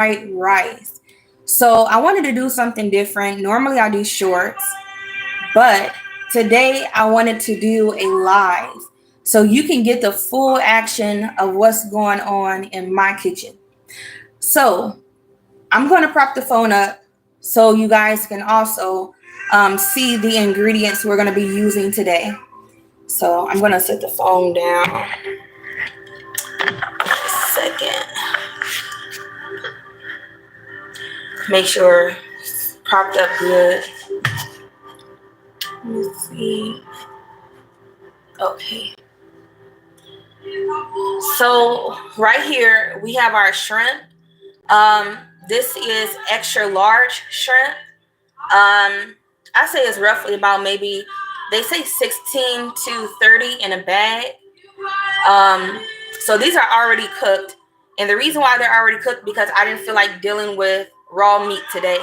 rice. So I wanted to do something different. Normally I do shorts, but today I wanted to do a live so you can get the full action of what's going on in my kitchen. So I'm going to prop the phone up so you guys can also see the ingredients we're going to be using today. So I'm going to set the phone down. Second. Make sure it's propped up good. Let me see. Okay. So right here we have our shrimp. This is extra large shrimp. I say it's roughly about maybe, they say 16 to 30 in a bag. So these are already cooked. And the reason why they're already cooked, because I didn't feel like dealing with raw meat today.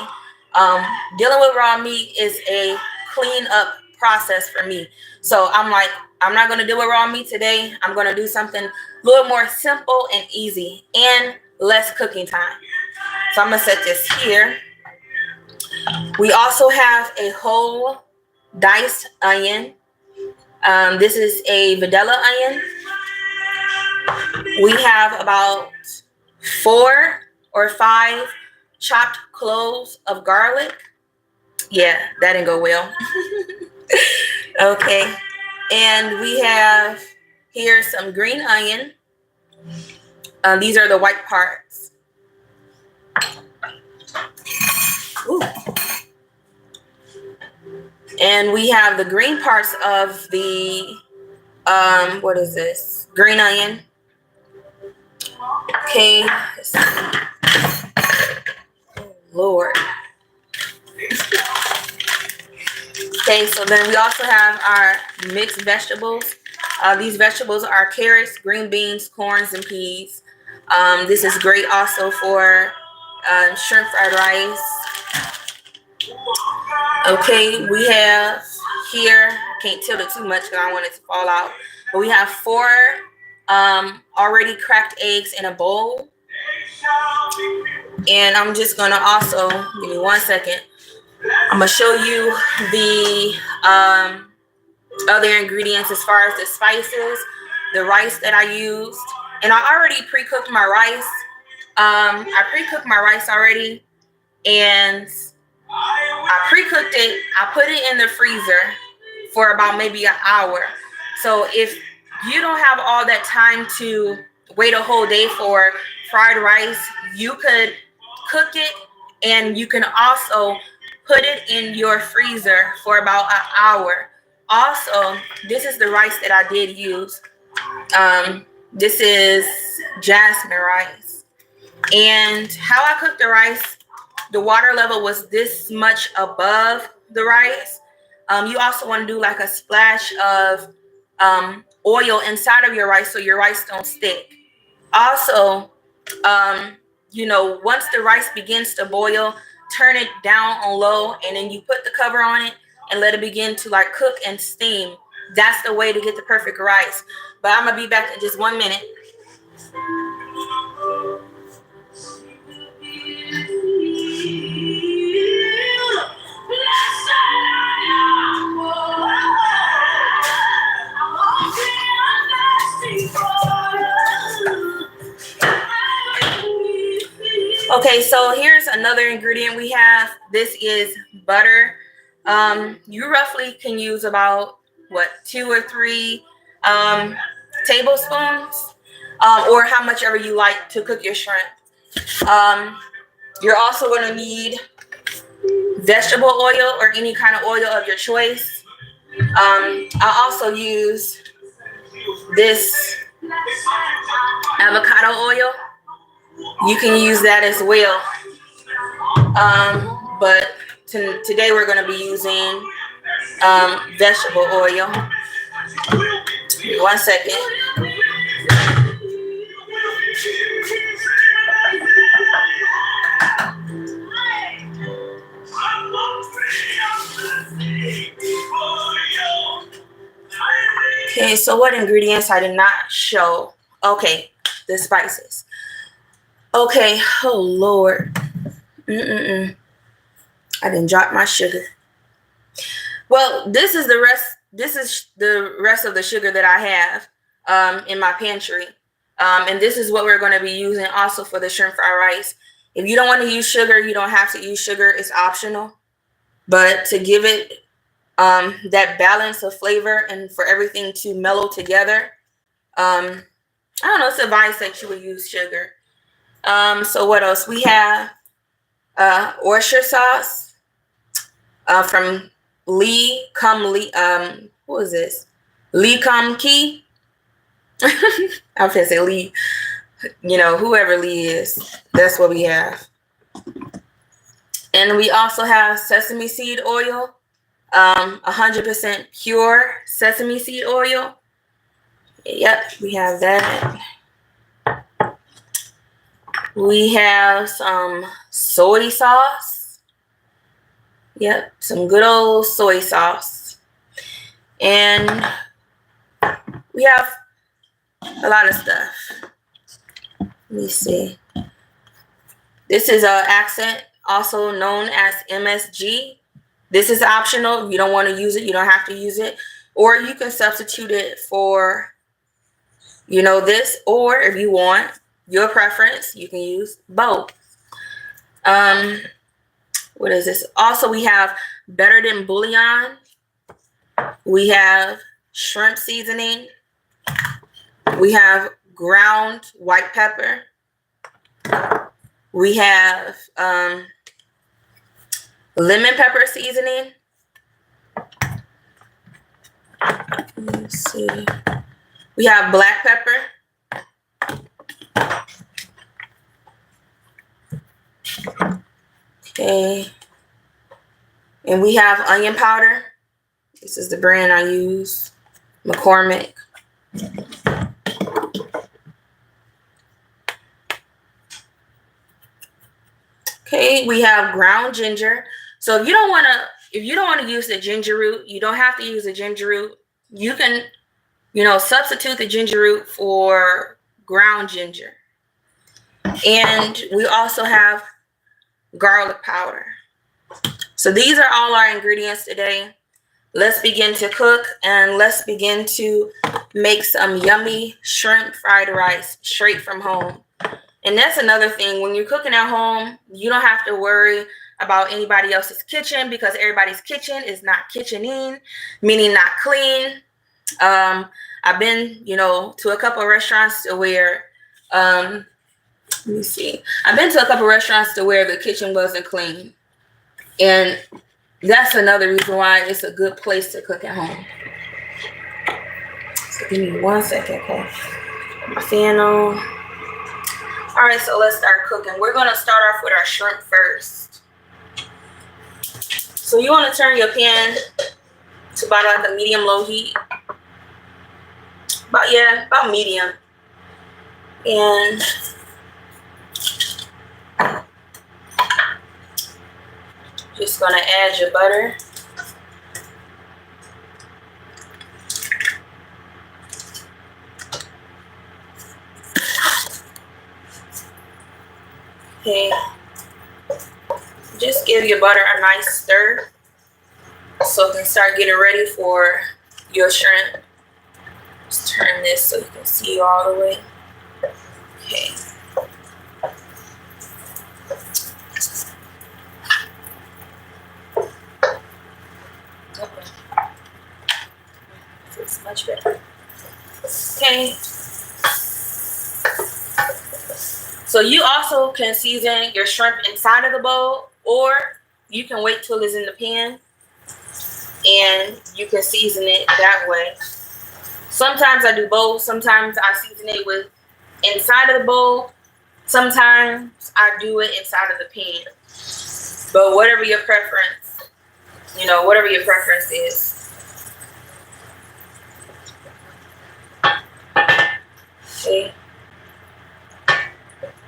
Dealing with raw meat is a clean up process for me. So I'm like, I'm not going to deal with raw meat today. I'm going to do something a little more simple and easy and less cooking time. So I'm going to set this here. We also have a whole diced onion. This is a Videla onion. We have about 4 or 5 chopped cloves of garlic. Yeah, that didn't go well. Okay. And we have here some green onion. These are the white parts. Ooh. And we have the green parts of the, what is this? Green onion. Okay. Oh, Lord. Okay, so then we also have our mixed vegetables. These vegetables are carrots, green beans, corns, and peas. This is great also for shrimp fried rice. Okay, we have here, can't tilt it too much because I don't want it to fall out, but we have 4 already cracked eggs in a bowl. And I'm just gonna also, give me 1 second, I'm gonna show you the other ingredients as far as the spices, the rice that I used. And I already pre-cooked my rice. I pre-cooked my rice already, and I pre-cooked it. I put it in the freezer for about maybe an hour. So if you don't have all that time to wait a whole day for fried rice, you could cook it, and you can also put it in your freezer for about an hour. Also, this is the rice that I did use. This is jasmine rice. And how I cooked the rice, the water level was this much above the rice. You also want to do like a splash of oil inside of your rice so your rice don't stick. Also, once the rice begins to boil, turn it down on low, and then you put the cover on it and let it begin to like cook and steam. That's the way to get the perfect rice. But I'm gonna be back in just 1 minute. Okay, so here's another ingredient we have. This is butter. You roughly can use about 2 or 3 tablespoons, or how much ever you like to cook your shrimp. You're also going to need vegetable oil or any kind of oil of your choice. I also use this avocado oil. You can use that as well. But today we're going to be using vegetable oil. 1 second. Okay, so what ingredients I did not show? Okay, the spices. Okay. Oh Lord. I didn't drop my sugar. Well, this is the rest. This is the rest of the sugar that I have in my pantry. And this is what we're going to be using also for the shrimp fried rice. If you don't want to use sugar, you don't have to use sugar. It's optional. But to give it that balance of flavor and for everything to mellow together, I don't know, it's advised that you would use sugar. So what else? We have oyster sauce from Lee Kum Lee. Who is this? Lee Kum Kee. I was gonna say Lee. You know, whoever Lee is, that's what we have. And we also have sesame seed oil, 100% pure sesame seed oil. Yep, we have that. We have some soy sauce. Yep, some good old soy sauce. And we have a lot of stuff. Let me see. This is an accent, also known as MSG. This is optional. If you don't want to use it, you don't have to use it. Or you can substitute it for, you know, this. Or if you want your preference, you can use both. What is this? Also, we have Better Than Bouillon. We have shrimp seasoning. We have ground white pepper. We have lemon pepper seasoning. Let's see. We have black pepper. Okay. And we have onion powder. This is the brand I use, McCormick. Okay, we have ground ginger. So if you don't want to use the ginger root, you don't have to use the ginger root. You can, you know, substitute the ginger root for ground ginger. And we also have garlic powder. So these are all our ingredients today. Let's begin to cook and let's begin to make some yummy shrimp fried rice straight from home. And that's another thing. When you're cooking at home, you don't have to worry about anybody else's kitchen because everybody's kitchen is not kitchening, meaning not clean. I've been, you know, to a couple of restaurants where, let me see. I've been to a couple of restaurants where the kitchen wasn't clean. And that's another reason why it's a good place to cook at home. So give me 1 second, okay? Put my fan on. All right, so let's start cooking. We're going to start off with our shrimp first. So you want to turn your pan to about like a medium-low heat. About medium. And just going to add your butter. Okay. Just give your butter a nice stir so it can start getting ready for your shrimp. Just turn this so you can see all the way. Okay. It's much better. Okay. So you also can season your shrimp inside of the bowl, or you can wait till it's in the pan and you can season it that way. Sometimes I do both. Sometimes I season it with inside of the bowl. Sometimes I do it inside of the pan. But whatever your preference, whatever your preference is. Okay.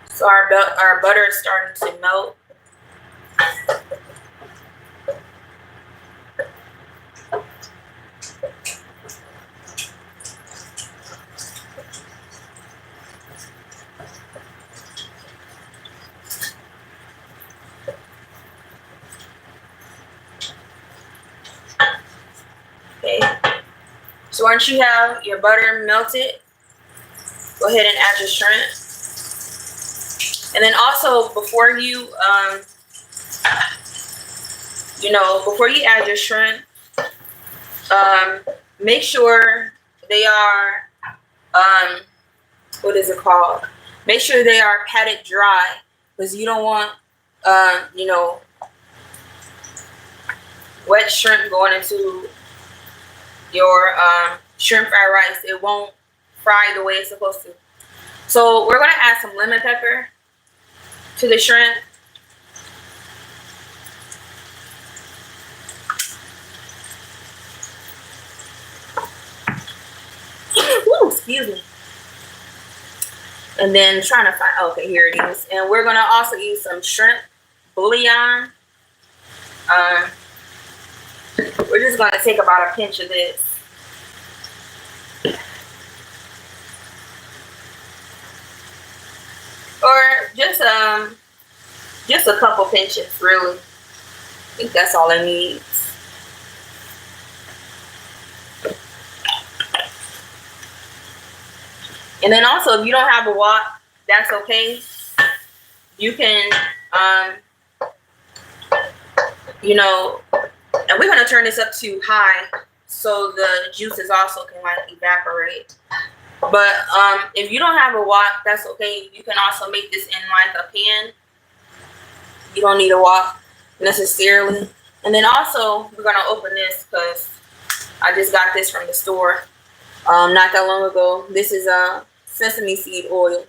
So our butter is starting to melt. So once you have your butter melted, go ahead and add your shrimp. And then also before you before you add your shrimp, make sure they are what is it called? Make sure they are patted dry, because you don't want wet shrimp going into your shrimp fried rice. It won't fry the way it's supposed to. So we're going to add some lemon pepper to the shrimp. Ooh, excuse me. And then trying to find, okay, here it is. And we're going to also use some shrimp bouillon. We're just going to take about a pinch of this. Or just a couple pinches, really. I think that's all it needs. And then also, if you don't have a wok, that's okay. You can, and we're going to turn this up to high so the juices also can like evaporate. But if you don't have a wok, that's okay. You can also make this in like a pan. You don't need a wok necessarily. And then also, we're going to open this because I just got this from the store not that long ago. This is sesame seed oil.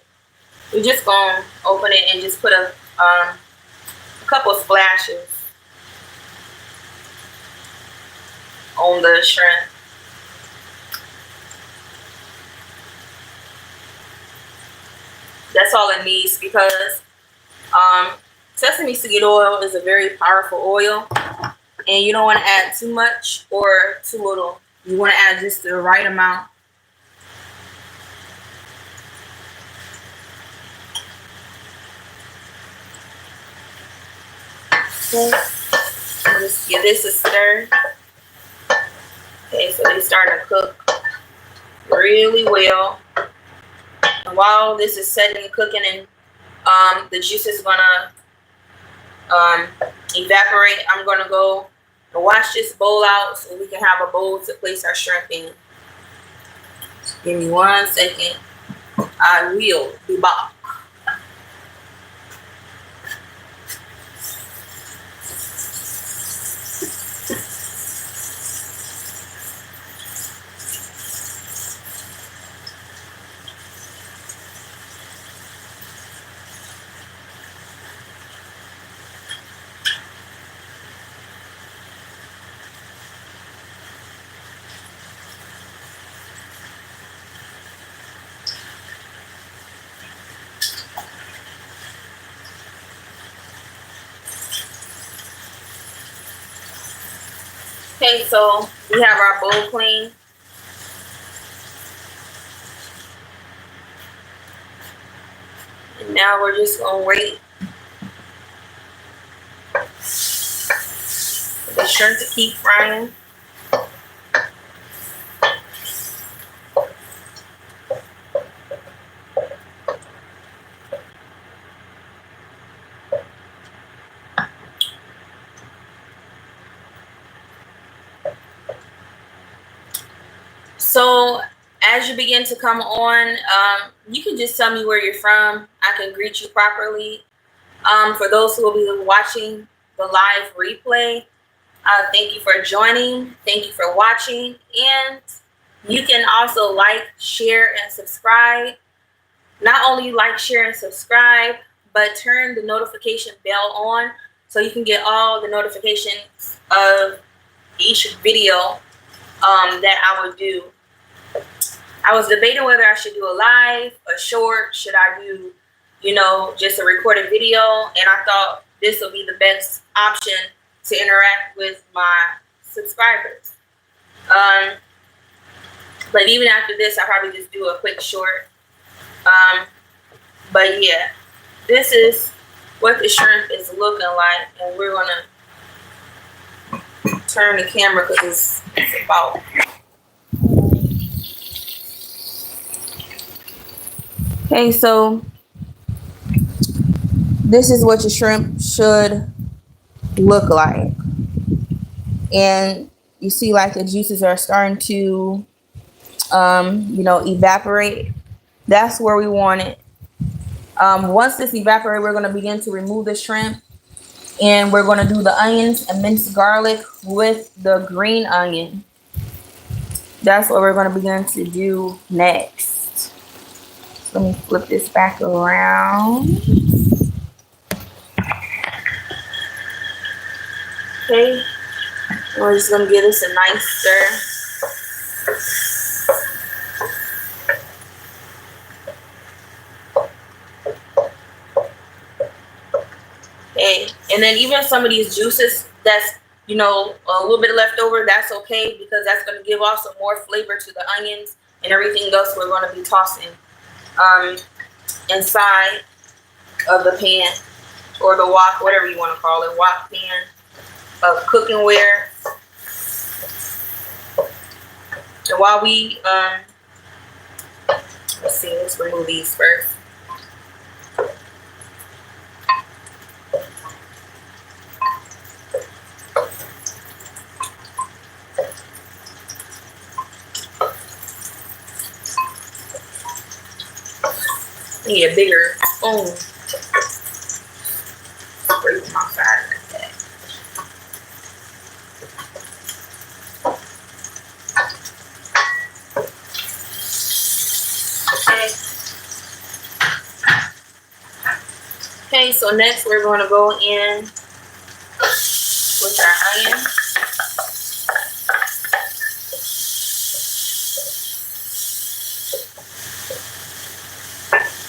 We're just going to open it and just put a couple splashes on the shrimp. That's all it needs, because sesame seed oil is a very powerful oil, and you don't want to add too much or too little. You want to add just the right amount. Okay. Just give this a stir. Okay, so they starting to cook really well. And while this is setting and cooking, and the juice is gonna evaporate, I'm gonna go and wash this bowl out so we can have a bowl to place our shrimp in. Give me 1 second. I will be back. Okay, so we have our bowl clean. And now we're just going to wait for the shrimp to keep frying. So as you begin to come on, you can just tell me where you're from. I can greet you properly. For those who will be watching the live replay, thank you for joining. Thank you for watching. And you can also like, share, and subscribe. Not only like, share, and subscribe, but turn the notification bell on so you can get all the notifications of each video that I would do. I was debating whether I should do a live, a short, should I do, just a recorded video, and I thought this would be the best option to interact with my subscribers. But even after this, I'll probably just do a quick short. But yeah, this is what the shrimp is looking like, and we're gonna turn the camera because it's about Okay, so this is what your shrimp should look like. And you see like the juices are starting to, evaporate. That's where we want it. Once this evaporates, we're going to begin to remove the shrimp. And we're going to do the onions and minced garlic with the green onion. That's what we're going to begin to do next. So let me flip this back around. Okay. We're just going to give this a nice stir. Okay. And then even some of these juices that's, a little bit left over, that's okay, because that's going to give off some more flavor to the onions and everything else we're going to be tossing inside of the pan, or the wok, whatever you want to call it, wok pan of cookingware. And while we, let's remove these first. I need a bigger spoon. Scrape my side like that. Okay, so next we're going to go in with our onion.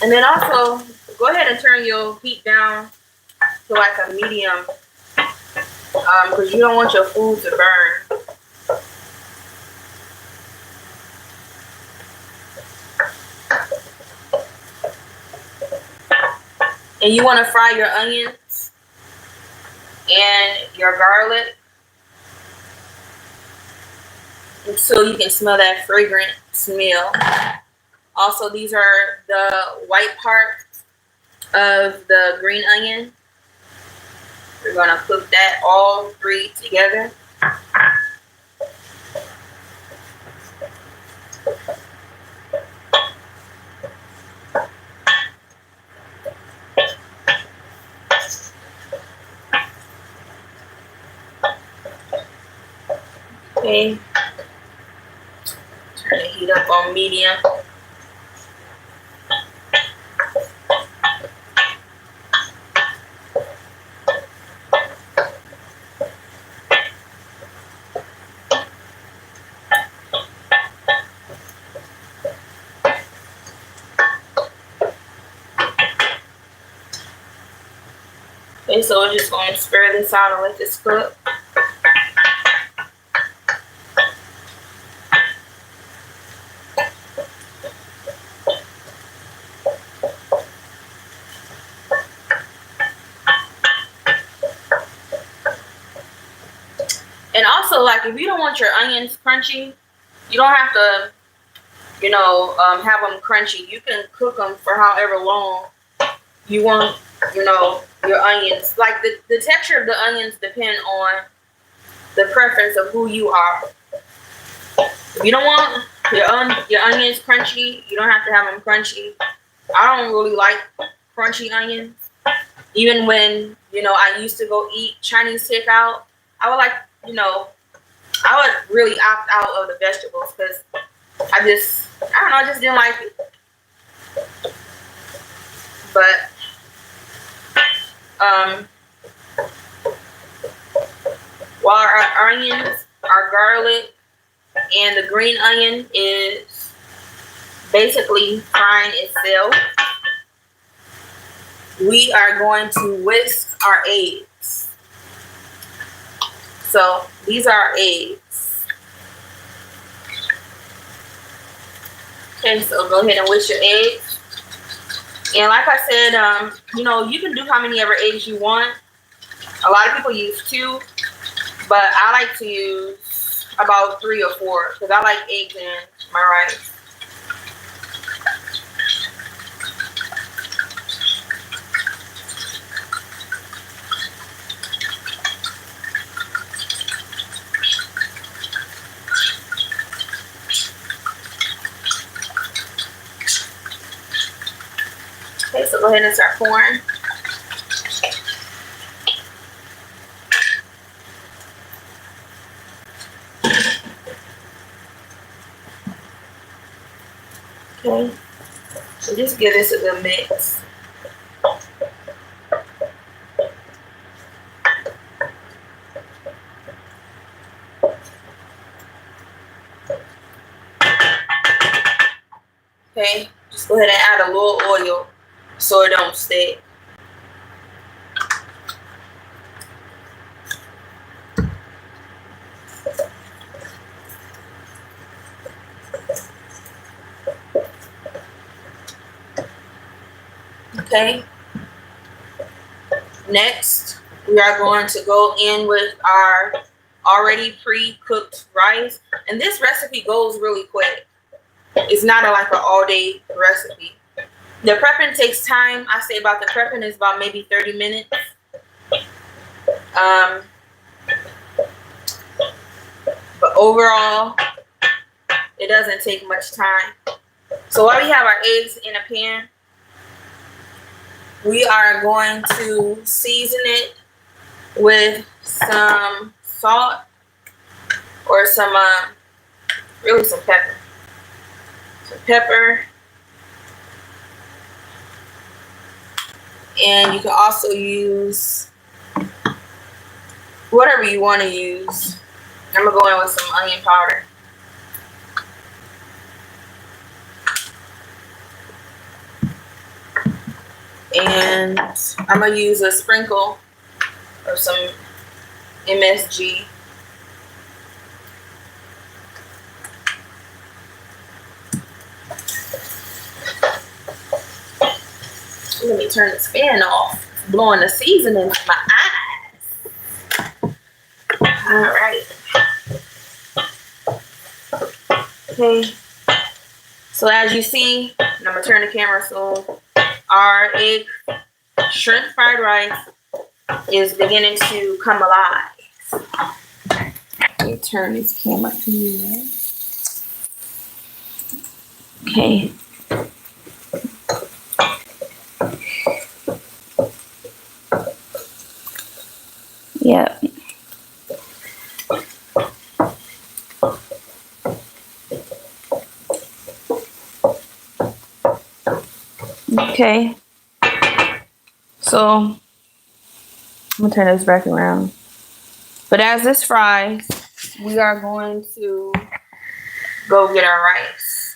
And then also, go ahead and turn your heat down to like a medium, because you don't want your food to burn. And you want to fry your onions and your garlic until you can smell that fragrant smell. Also, these are the white parts of the green onion. We're going to cook that all three together. Okay. Turn the heat up on medium. Okay, so we're just going to stir this out and let this cook. And also, like, if you don't want your onions crunchy, you don't have to, have them crunchy. You can cook them for however long you want, your onions. Like, the texture of the onions depend on the preference of who you are. If you don't want your onions crunchy, you don't have to have them crunchy. I don't really like crunchy onions. Even when, I used to go eat Chinese takeout, I would like, I would really opt out of the vegetables because I just didn't like it. But, while our onions, our garlic, and the green onion is basically frying itself, we are going to whisk our eggs. So these are our eggs. Okay, so go ahead and whisk your eggs. And like I said, you can do how many ever eggs you want. A lot of people use 2, but I like to use about 3 or 4 because I like eggs in my rice. go ahead and start pouring. Okay, so just give this a good mix. Okay, just go ahead and add a little oil so it don't stick. Okay, next we are going to go in with our already pre-cooked rice, and this recipe goes really quick. It's not like an all-day recipe. The prepping takes time. I say about the prepping is about maybe 30 minutes. But overall, it doesn't take much time. So while we have our eggs in a pan, we are going to season it with some salt or some really some pepper. Some pepper. And you can also use whatever you want to use. I'm going to go in with some onion powder. And I'm going to use a sprinkle of some MSG. Let me turn this fan off. It's blowing the seasoning into my eyes. All right. Okay. So as you see, and I'm going to turn the camera so our egg shrimp fried rice is beginning to come alive. Let me turn this camera here. Okay. Yep. Okay. So I'm gonna turn this back around. But as this fries, we are going to go get our rice.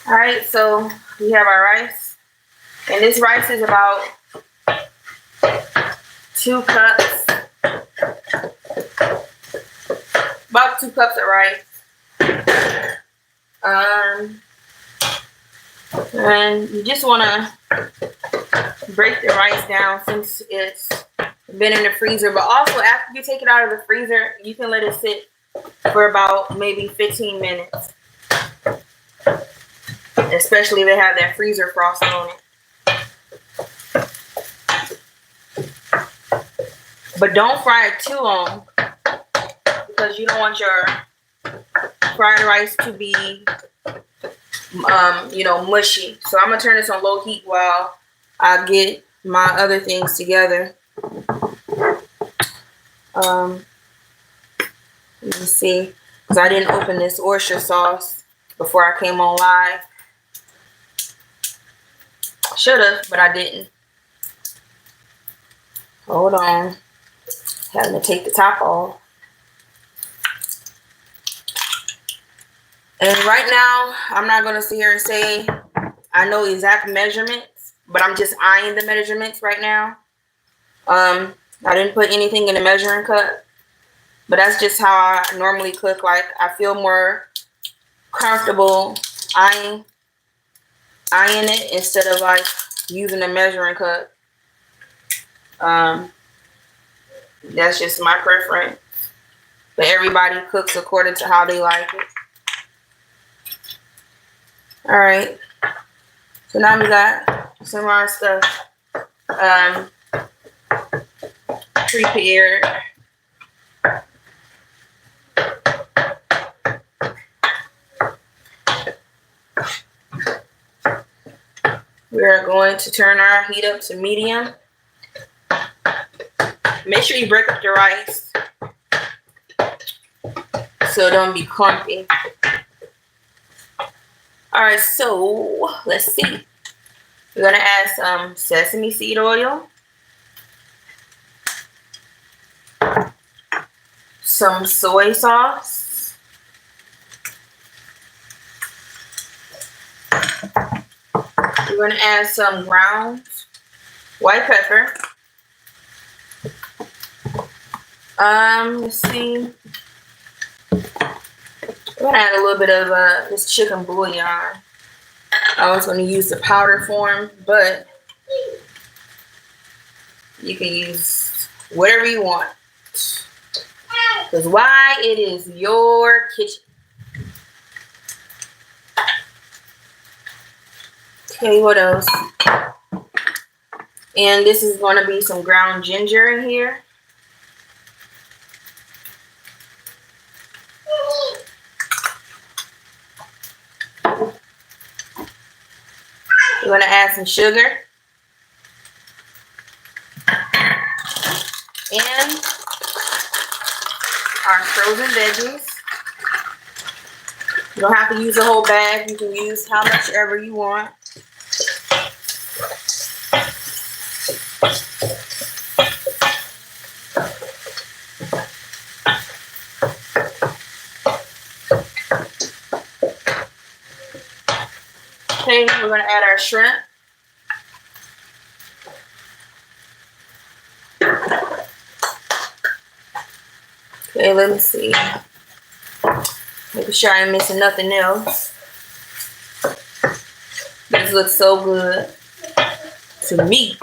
All right, so we have our rice, and this rice is about 2 cups, about 2 cups of rice. And you just want to break the rice down since it's been in the freezer. But also, after you take it out of the freezer, you can let it sit for about maybe 15 minutes. Especially if they have that freezer frosting on it. But don't fry it too long, because you don't want your fried rice to be mushy. So I'm gonna turn this on low heat while I get my other things together. Let me see, because I didn't open this oyster sauce before I came on live. Should have, but I didn't. Hold on. Having to take the top off. And right now, I'm not going to sit here and say I know exact measurements, but I'm just eyeing the measurements right now. I didn't put anything in the measuring cup, but that's just how I normally cook. Like, I feel more comfortable eyeing it instead of like using a measuring cup. That's just my preference, but everybody cooks according to how they like it. All right, so now we got some of our stuff prepared. We're going to turn our heat up to medium. Make sure you break up the rice so it don't be clumpy. All right, so let's see. We're gonna add some sesame seed oil, some soy sauce, we're gonna add some ground white pepper. Let's see. We're gonna add a little bit of this chicken bouillon. I was gonna use the powder form, but you can use whatever you want. Because why? It is your kitchen. Okay, what else? And this is going to be some ground ginger in here. We're going to add some sugar. And our frozen veggies. You don't have to use a whole bag. You can use how much ever you want. Okay, we're going to add our shrimp. Okay, let me see. Making sure I ain't missing nothing else. This looks so good to me.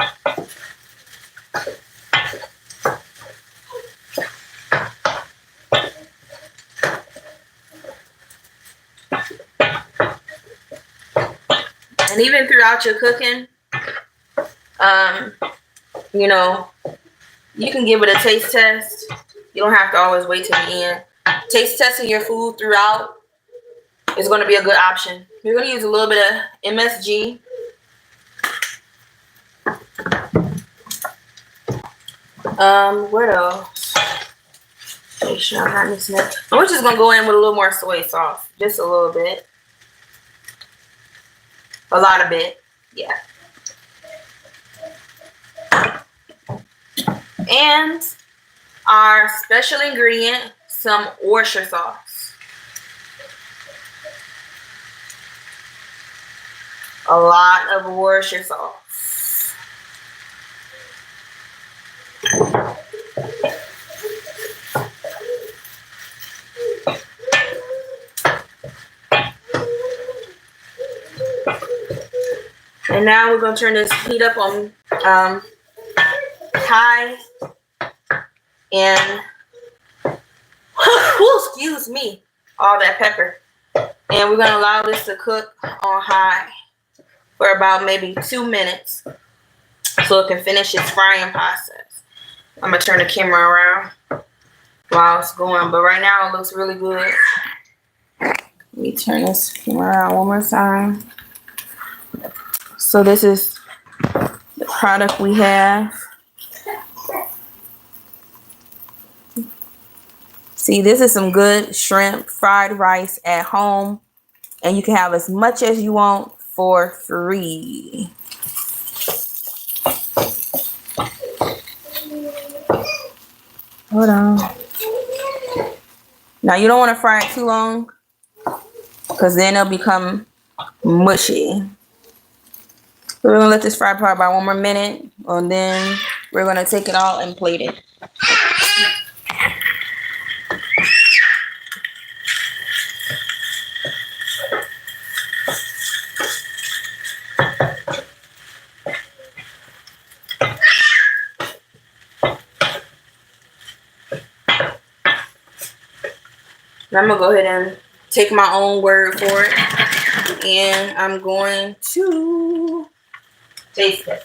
And even throughout your cooking, you know, you can give it a taste test. You don't have to always wait till the end. Taste testing your food throughout is going to be a good option. You're going to use a little bit of MSG. What else? Make sure I'm not missing it. We're just going to go in with a little more soy sauce. Just a little bit. A lot of it. Yeah. And our special ingredient, some Worcestershire sauce. A lot of Worcestershire sauce. And now we're going to turn this heat up on high. And, excuse me, all that pepper. And we're going to allow this to cook on high for about maybe 2 minutes so it can finish its frying process. I'm going to turn the camera around while it's going. But right now it looks really good. Let me turn this camera around one more time. So this is the product we have. See, this is some good shrimp fried rice at home. And you can have as much as you want for free. Hold on. Now you don't want to fry it too long, because then it'll become mushy. We're going to let this fry for about 1 more minute, and then we're going to take it out and plate it. And I'm going to go ahead and take my own word for it. And I'm going to taste it.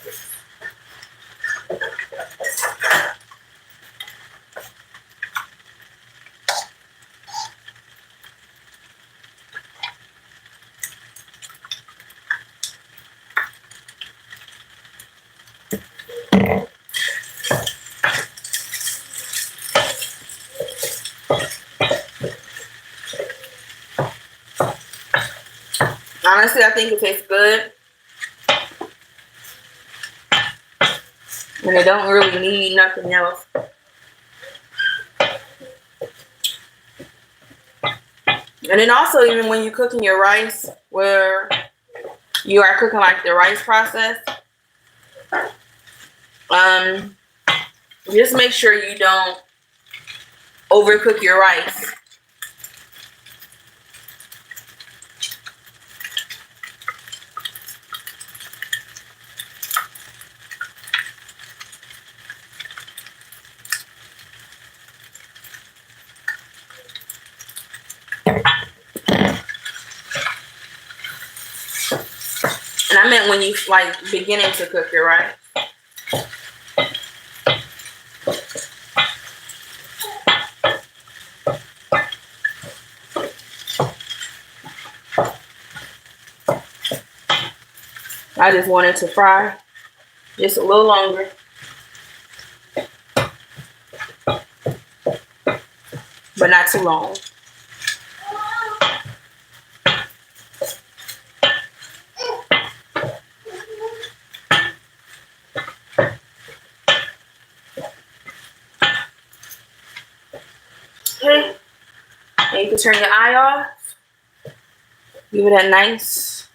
Honestly, I think it tastes good. And it don't really need nothing else. And then also, even when you're cooking your rice, where you are cooking like the rice process, just make sure you don't overcook your rice. And I meant when you like beginning to cook your rice. I just wanted to fry just a little longer. But not too long. Okay. And you can turn your eye off. Give it a nice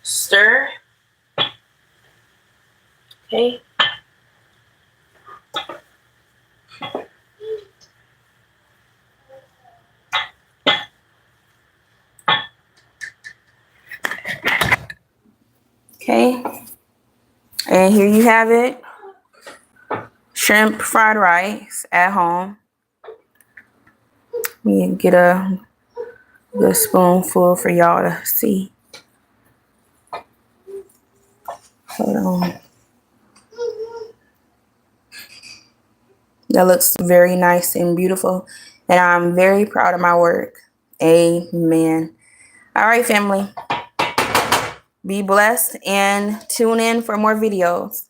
stir. Okay. Okay. And here you have it. Shrimp fried rice at home. Let me get a good spoonful for y'all to see. Hold on. That looks very nice and beautiful. And I'm very proud of my work. Amen. All right, family. Be blessed and tune in for more videos.